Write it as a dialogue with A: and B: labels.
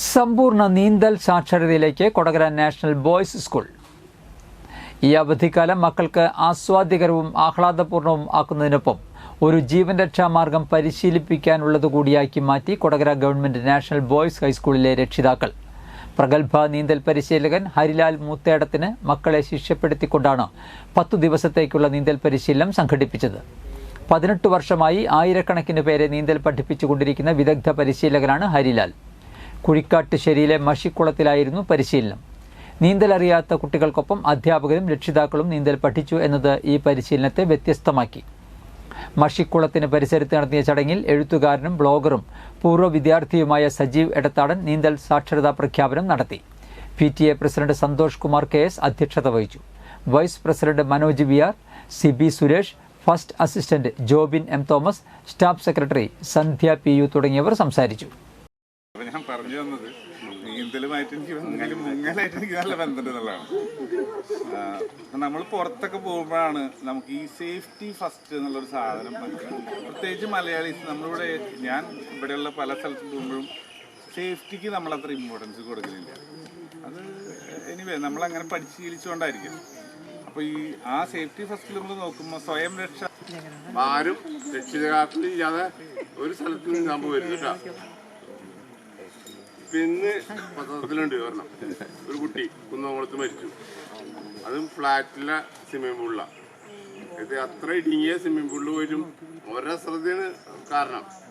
A: സമ്പൂർണ്ണ നീന്തൽ സാക്ഷരതയിലേക്ക് Kodakara national boys school. ഈ അവധിക്കാലം മക്കൾക്ക് ആസ്വാദ്യകരവും ആഹ്ലാദപൂർണവും ആക്കുന്നതിനൊപ്പം ഒരു ജീവൻ രക്ഷാമാർഗം പരിശീലിപ്പിക്കാനുള്ളതുകൂടിയാക്കി മാറ്റി കൊടകര ഗവൺമെന്റ് നാഷണൽ ബോയ്സ് ഹൈസ്കൂളിലെ രക്ഷിതാക്കൾ. പ്രഗത്ഭ നീന്തൽ പരിശീലകൻ ഹരിലാൽ മൂത്തേടത്തിന് മക്കളെ ശിഷ്യപ്പെടുത്തിക്കൊണ്ടാണ് 10 ദിവസത്തേക്കുള്ള നീന്തൽ പരിശീലനം സംഘടിപ്പിച്ചത്. 18 വർഷമായി ആയിരക്കണക്കിന് പേരെ നീന്തൽ പഠിപ്പിച്ചുകൊണ്ടിരിക്കുന്ന വിദഗ്ധ പരിശീലകനാണ് ഹരിലാൽ. കുഴിക്കാട്ടുശ്ശേരിയിലെ മഷിക്കുളത്തിലായിരുന്നു പരിശീലനം. നീന്തലറിയാത്ത കുട്ടികൾക്കൊപ്പം അധ്യാപകരും രക്ഷിതാക്കളും നീന്തൽ പഠിച്ചു എന്നത് ഈ പരിശീലനത്തെ വ്യത്യസ്തമാക്കി. മഷിക്കുളത്തിന് പരിസരത്ത് നടത്തിയ ചടങ്ങിൽ എഴുത്തുകാരനും ബ്ലോഗറും പൂർവ്വ വിദ്യാർത്ഥിയുമായ സജീവ് എടത്താടൻ നീന്തൽ സാക്ഷരതാ പ്രഖ്യാപനം നടത്തി. PTA president Santhosh Kumar KS അധ്യക്ഷത വഹിച്ചു. Vice president Manoj VR, CB Suresh, first assistant Jobin M Thomas, staff secretary Sandhya PU തുടങ്ങിയവർ സംസാരിച്ചു.
B: ഞാൻ പറഞ്ഞു തന്നത് നീന്തലുമായിട്ട് എനിക്ക് മുങ്ങലായിട്ട് എനിക്ക് നല്ല ബന്ധമുണ്ട് എന്നുള്ളതാണ്. നമ്മൾ പുറത്തൊക്കെ പോകുമ്പോഴാണ് നമുക്ക് ഈ സേഫ്റ്റി ഫസ്റ്റ് എന്നുള്ളൊരു സാധനം മനസ്സിലാവും. പ്രത്യേകിച്ച് മലയാളീസ് നമ്മളിവിടെ ഞാൻ ഇവിടെയുള്ള പല സ്ഥലത്തും പോകുമ്പോഴും സേഫ്റ്റിക്ക് നമ്മളത്ര ഇമ്പോർട്ടൻസ് കൊടുക്കുന്നില്ല. അത് എനിവേ നമ്മളങ്ങനെ പരിശീലിച്ചുകൊണ്ടായിരിക്കും. അപ്പോൾ ഈ ആ സേഫ്റ്റി ഫസ്റ്റിൽ നമ്മൾ നോക്കുമ്പോൾ സ്വയം രക്ഷ
C: ആരും രക്ഷിതാക്കളില്ലാതെ ഒരു സ്ഥലത്തും ഞാൻ പോയിരുന്നില്ല. പിന്നെ പത്രത്തിലുണ്ട് ഒരെണ്ണം, ഒരു കുട്ടി കുന്നംകുളത്ത് മരിച്ചു. അതും ഫ്ലാറ്റിലെ സ്വിമ്മിംഗ് പൂളിലാണ്. ഇത് അത്ര ഇടുങ്ങിയ സ്വിമ്മിംഗ് പൂളിൽ പോയിട്ടും ഒരശ്രദ്ധയാണ് കാരണം.